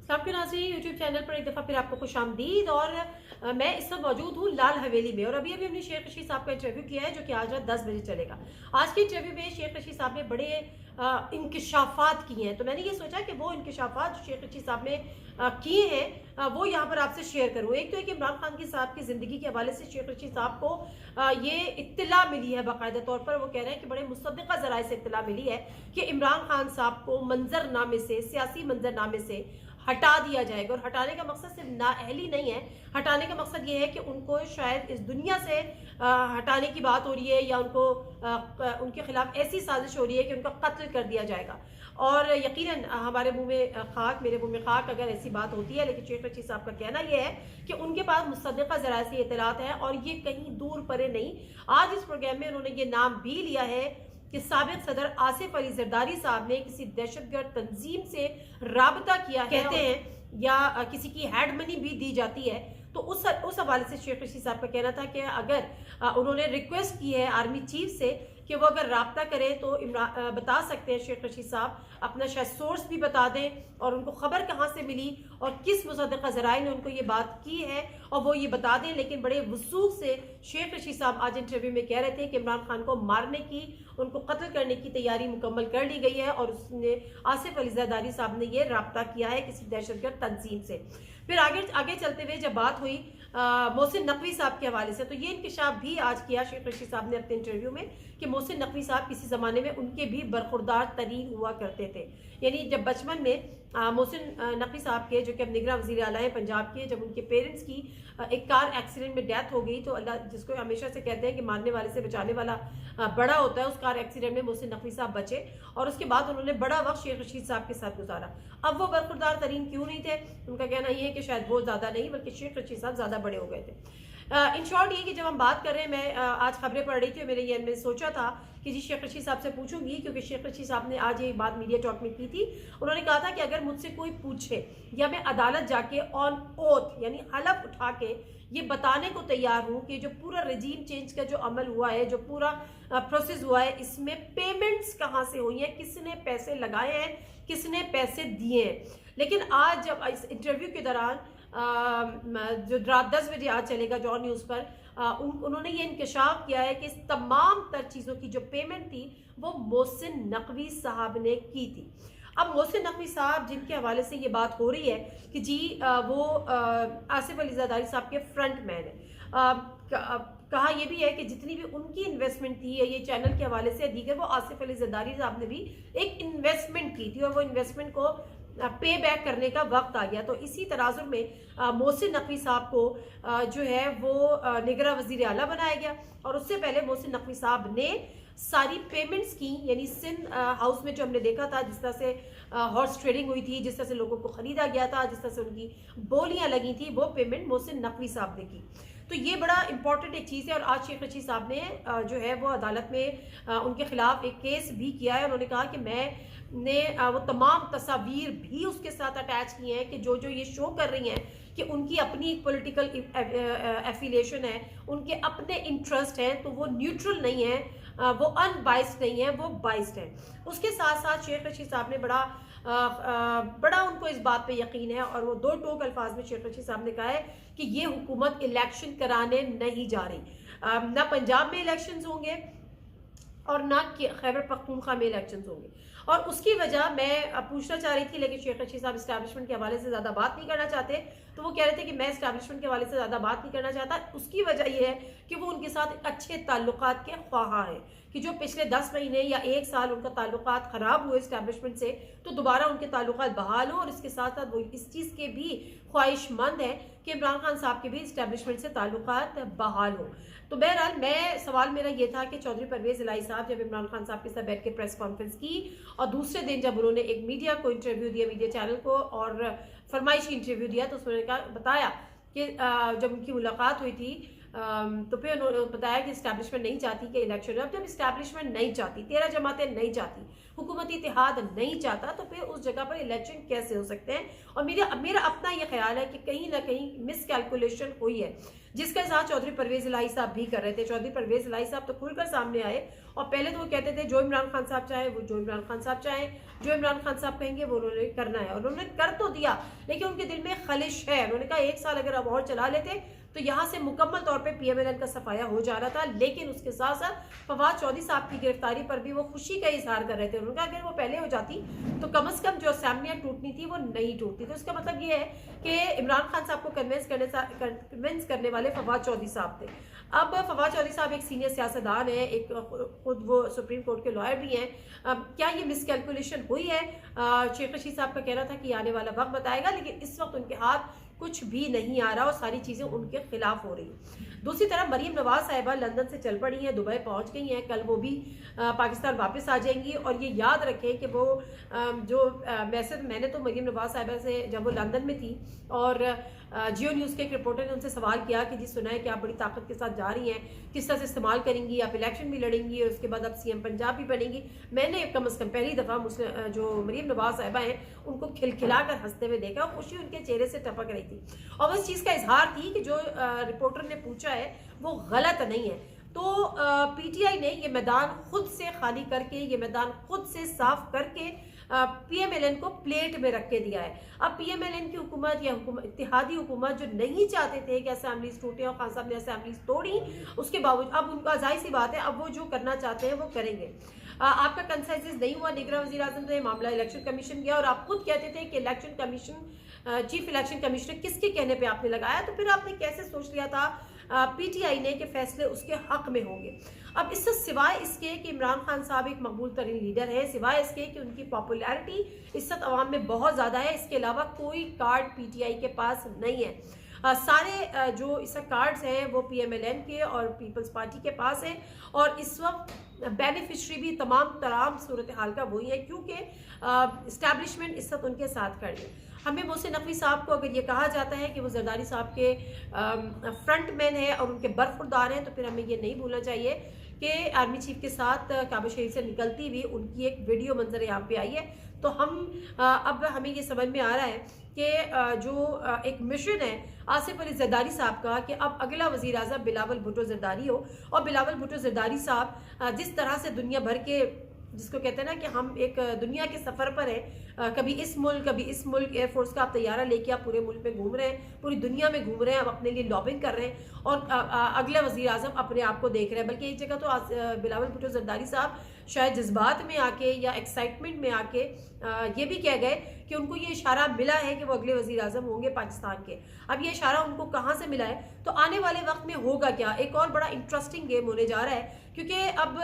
आपके नाज़रीन YouTube channel पर एक दफ़ा फिर आपको खुशामदीद। और मैं इस वक्त मौजूद हूँ लाल हवेली में, और अभी अभी हमने शेख रशीद साहब का इंटरव्यू किया है जो कि आज रात 10 बजे चलेगा। आज के इंटरव्यू में शेख रशीद साहब ने बड़े इंकशाफात किए हैं, तो मैंने ये सोचा कि वो इंकशाफात जो शेख रशीद साहब ने किए हैं वो यहाँ पर आपसे शेयर करूँ। एक तो है कि इमरान खान की साहब की ज़िंदगी के हवाले से शेख रशीद साहब को ये इत्तला मिली है बाकायदा तौर पर। वो कह रहे हैं कि बड़े मुसद्दिक़ा ज़राए से इत्तला मिली है कि इमरान खान साहब को मंजरनामे से, सियासी मंजरनामे से हटा दिया जाएगा। और हटाने का मकसद सिर्फ नाअहली नहीं है, हटाने का मकसद ये है कि उनको शायद इस दुनिया से हटाने की बात हो रही है, या उनको उनके खिलाफ ऐसी साजिश हो रही है कि उनका कत्ल कर दिया जाएगा। और यकीनन हमारे मुंह में खाक, मेरे मुंह में खाक अगर ऐसी बात होती है, लेकिन शेख रशीद साहब का कहना यह है कि उनके पास मुसद्दिक़ा ज़राए से इत्तलात है और ये कहीं दूर परे नहीं। आज इस प्रोग्राम में उन्होंने ये नाम भी लिया है कि साबिक़ सदर आसिफ अली जरदारी साहब ने किसी दहशतगर्द तंजीम से राबता किया कहते हैं, या किसी की हेड मनी भी दी जाती है। तो उस हवाले से शेख रशीद साहब का कहना था कि अगर उन्होंने रिक्वेस्ट की है आर्मी चीफ से कि वो अगर राब्ता करें तो बता सकते हैं शेख रशीद साहब, अपना शायद सोर्स भी बता दें और उनको खबर कहाँ से मिली और किस मुसद्दिक़ा ज़राए ने उनको ये बात की है और वो ये बता दें। लेकिन बड़े वसूख से शेख रशीद साहब आज इंटरव्यू में कह रहे थे कि इमरान खान को मारने की, उनको कत्ल करने की तैयारी मुकम्मल कर ली गई है और उसने आसिफ अली जरदारी साहब ने ये राब्ता किया है किसी दहशतगर्द तंजीम से। फिर आगे चलते हुए जब बात हुई मोहसिन नकवी साहब के हवाले से, तो ये इंकशाफ भी आज किया शेख रशीद साहब ने अपने इंटरव्यू में कि मोहसिन नकवी साहब किसी ज़माने में उनके भी बरखुरदार तरीन हुआ करते थे। यानी जब बचपन में मोहसिन नकवी साहब के, जो कि अब निगरां वज़ीर आला हैं पंजाब के, जब उनके पेरेंट्स की एक कार एक्सीडेंट में डेथ हो गई, तो अल्लाह जिसको हमेशा से कहते हैं कि मारने वाले से बचाने वाला बड़ा होता है, उस कार एक्सीडेंट में मोहसिन नकवी साहब बचे और उसके बाद उन्होंने बड़ा वक्त शेख रशीद साहब के साथ गुजारा। अब वो बरखुरदार तरीन क्यों नहीं थे, उनका कहना ये है कि शायद वो ज़्यादा नहीं बल्कि शेख रशीद साहब ज़्यादा बड़े हो गए थे। इन शॉर्ट ये कि जब हम बात कर रहे हैं, मैं आज खबरें पढ़ रही थी और मेरे ये मैंने सोचा था कि जी शेख रशीद साहब से पूछूंगी, क्योंकि शेख रशीद साहब ने आज ये बात मीडिया टॉक में की थी। उन्होंने कहा था कि अगर मुझसे कोई पूछे या मैं अदालत जाके ऑन ओथ यानी हलफ उठा के ये बताने को तैयार हूँ कि जो पूरा रजीम चेंज का जो अमल हुआ है, जो पूरा प्रोसेस हुआ है, इसमें पेमेंट्स कहाँ से हुई हैं, किसने पैसे लगाए हैं, किसने पैसे दिए हैं। लेकिन आज जब इस इंटरव्यू के दौरान जो रात 10 बजे आज चलेगा जॉन न्यूज़ पर, उन्होंने ये इंकशाफ किया है कि इस तमाम तर चीज़ों की जो पेमेंट थी वो मोहसिन नकवी साहब ने की थी। अब मोहसिन नकवी साहब जिनके हवाले से ये बात हो रही है कि जी वो आसिफ अली जरदारी साहब के फ्रंट मैन है, कहा यह भी है कि जितनी भी उनकी इन्वेस्टमेंट थी ये चैनल के हवाले से दीगर, वो आसिफ अली जरदारी साहब ने भी एक इन्वेस्टमेंट की थी और वो इन्वेस्टमेंट को पे बैक करने का वक्त आ गया। तो इसी तराजुर में मोहसिन नकवी साहब को जो है वो निगरां वज़ीर आला बनाया गया और उससे पहले मोहसिन नकवी साहब ने सारी पेमेंट्स की, यानी सिंध हाउस में जो हमने देखा था जिस तरह से हॉर्स ट्रेडिंग हुई थी, जिस तरह से लोगों को खरीदा गया था, जिस तरह से उनकी बोलियां लगी थी, वो पेमेंट मोहसिन नकवी साहब ने की। तो ये बड़ा इंपॉर्टेंट एक चीज़ है। और आज शेख रशीद साहब ने जो है वो अदालत में उनके खिलाफ एक केस भी किया है। उन्होंने कहा कि मैंने वो तमाम तस्वीर भी उसके साथ अटैच की हैं कि जो ये शो कर रही हैं कि उनकी अपनी पॉलिटिकल एफिलिएशन है, उनके अपने इंटरेस्ट हैं, तो वो न्यूट्रल नहीं है, वो अनबाइस्ड नहीं है, वो बाइस्ड है। उसके साथ साथ शेख रशीद साहब ने बड़ा उनको इस बात पे यकीन है और वो दो टोक अल्फाज में शेख रशीद साहब ने कहा है कि ये हुकूमत इलेक्शन कराने नहीं जा रही, ना पंजाब में इलेक्शंस होंगे और ना खैबर पख्तूनख्वा में इलेक्शंस होंगे। और उसकी वजह मैं पूछना चाह रही थी, लेकिन शेख रशीद साहब इस्टेब्लिशमेंट के हवाले से ज़्यादा बात नहीं करना चाहते, तो वो कह रहे थे कि मैं इस्टेब्लिशमेंट के हवाले से ज़्यादा बात नहीं करना चाहता। उसकी वजह यह है कि वो उनके साथ अच्छे ताल्लुकात के ख्वाहा हैं कि जो पिछले 10 महीने या 1 साल उनका ताल्लुकात ख़राब हुए इस्टेब्लिशमेंट से, तो दोबारा उनके ताल्लुकात बहाल हो। और इसके साथ साथ वो इस चीज़ के भी ख्वाहिशमंद है कि इमरान खान साहब के भी इस्टेब्लिशमेंट से ताल्लुकात बहाल हो। तो बहरहाल सवाल मेरा ये था कि चौधरी परवेज़ इलाही साहब जब इमरान खान साहब के साथ बैठ के प्रेस कॉन्फ्रेंस की और दूसरे दिन जब उन्होंने एक मीडिया को इंटरव्यू दिया, मीडिया चैनल को, और फरमाइशी इंटरव्यू दिया, तो उसने बताया कि जब उनकी मुलाकात हुई थी तो फिर उन्होंने बताया कि इस्टेब्लिशमेंट नहीं चाहती कि इलेक्शन। अब जब इस्टेब्लिशमेंट नहीं चाहती, 13 जमातें नहीं चाहती, हुकूमती इत्तेहाद नहीं चाहता, तो फिर उस जगह पर इलेक्शन कैसे हो सकते हैं। और मेरा अपना ये ख्याल है कि कहीं ना कहीं मिस कैलकुलेशन हुई है, जिसका इज़हार चौधरी परवेज इलाही साहब भी कर रहे थे। चौधरी परवेज इलाही साहब तो खुलकर सामने आए और पहले तो वो कहते थे जो इमरान खान साहब चाहे वो, जो इमरान खान साहब चाहे, जो इमरान खान साहब कहेंगे वो उन्होंने करना है, और उन्होंने कर तो दिया, लेकिन उनके दिल में खलिश है। उन्होंने कहा 1 साल अगर अब और चला लेते तो यहाँ से मुकम्मल तौर पे PMLN का सफाया हो जा रहा था। लेकिन उसके साथ साथ फवाद चौधरी साहब की गिरफ्तारी पर भी वो खुशी का इजहार कर रहे थे। उन्होंने कहा अगर वो पहले हो जाती तो कम से कम जो असेंबलियां टूटनी थी वो नहीं टूटती। तो इसका मतलब ये है कि इमरान खान साहब को कन्विंस करने वाले फवाद चौधरी साहब थे। अब फवाद चौधरी साहब एक सीनियर सियासतदान है, एक खुद वो सुप्रीम कोर्ट के लॉयर भी हैं। अब क्या ये मिसकैलकुलेशन हुई है? शेख रशीद साहब का कहना था कि आने वाला वक्त बताएगा, लेकिन इस वक्त उनके हाथ कुछ भी नहीं आ रहा और सारी चीज़ें उनके खिलाफ हो रही। दूसरी तरफ मरीम नवाज साहिबा लंदन से चल पड़ी हैं, दुबई पहुंच गई हैं। कल वो भी पाकिस्तान वापस आ जाएंगी। और ये याद रखें कि वो मैंने तो मरीम नवाज साहिबा से जब वो लंदन में थी और जियो न्यूज़ के एक रिपोर्टर ने उनसे सवाल किया कि जी सुना है कि आप बड़ी ताकत के साथ जा रही हैं, किस तरह से इस्तेमाल करेंगी, आप इलेक्शन भी लड़ेंगी और उसके बाद आप CM पंजाब भी बनेंगी। मैंने कम से कम पहली दफ़ा जो मरीम नवाज साहिबा हैं उनको खिलखिला कर हंसते हुए देखा, खुशी उनके चेहरे से टपक रही थी और उस चीज़ का इजहार थी कि जो रिपोर्टर ने पूछा है वो गलत नहीं है। तो PTI ने ये मैदान खुद से खाली करके, ये मैदान खुद से साफ करके PMLN को प्लेट में रख के दिया है। अब PMLN की हुकूमत या इत्तेहादी हुकूमत जो नहीं चाहते थे कि असेंबलीज टूटे और खान साहब ने असेंबलीज तोड़ी, उसके बावजूद अब उनका जाहिर सी बात है अब वो जो करना चाहते हैं वो करेंगे। आपका कंसेंसस नहीं हुआ, निगरान वज़ीर आज़म से मामला इलेक्शन कमीशन गया और आप खुद कहते थे कि election commission chief election commissioner किसके कहने पे आपने लगाया, तो फिर आपने कैसे सोच लिया था PTI ने कि फैसले उसके हक में होंगे। अब इससे सिवाय इसके कि इमरान खान साहब एक मकबूल तरीन लीडर है, सिवाय इसके कि उनकी पॉपुलैरिटी इज्जत अवाम में बहुत ज़्यादा है, इसके अलावा कोई कार्ड PTI के पास नहीं है। सारे जो इसका कार्ड्स हैं वो PMLN के और पीपल्स पार्टी के पास हैं और इस वक्त बेनिफिशरी भी तमाम सूरत हाल का वही है, क्योंकि इस्टेब्लिशमेंट इस वक्त उनके साथ खड़ी है। हमें मोहसिन नकवी साहब को अगर ये कहा जाता है कि वो जरदारी साहब के फ्रंट मैन है और उनके बरखुरदार हैं, तो फिर हमें ये नहीं भूलना चाहिए कि आर्मी चीफ के साथ काबा शरीफ से निकलती हुई उनकी एक वीडियो मंजर यहाँ पे आई है। तो अब हमें ये समझ में आ रहा है कि जो एक मिशन है आसिफ अली जरदारी साहब का कि अब अगला वज़ीर आज़म बिलावल भुट्टो जरदारी हो। और बिलावल भुट्टो जरदारी साहब जिस तरह से दुनिया भर के, जिसको कहते हैं ना कि हम एक दुनिया के सफ़र पर हैं, कभी इस मुल्क एयरफोर्स का आप तैयारा लेके आप पूरे मुल्क में घूम रहे हैं, पूरी दुनिया में घूम रहे हैं, आप अपने लिए लॉबिंग कर रहे हैं और अगला वज़ीर आज़म अपने आप को देख रहे हैं। बल्कि एक जगह तो बिलावल भुट्टो जरदारी साहब शायद जज्बात में आके या एक्साइटमेंट में आके ये भी कह गए कि उनको ये इशारा मिला है कि वो अगले वज़ीर आज़म होंगे पाकिस्तान के। अब ये इशारा उनको कहाँ से मिला है, तो आने वाले वक्त में होगा क्या, एक और बड़ा इंटरेस्टिंग गेम होने जा रहा है। क्योंकि अब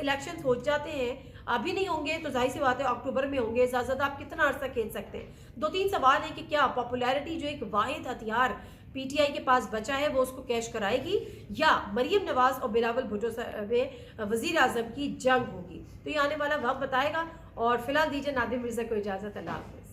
इलेक्शन हो जाते हैं, अभी नहीं होंगे तो जाहिर सी बात है अक्टूबर में होंगे, ज़्यादा आप कितना अर्सा खेल सकते हैं। 2-3 सवाल है कि क्या पॉपुलैरिटी जो एक वाहिद हथियार PTI के पास बचा है वो उसको कैश कराएगी, या मरीम नवाज और बिलावल भुट्टो में वज़ीर आज़म की जंग होगी। तो ये आने वाला वक्त बताएगा। और फिलहाल दीजिए नादिम मिर्ज़ा को इजाज़त। अल्लाह हाफ़िज़।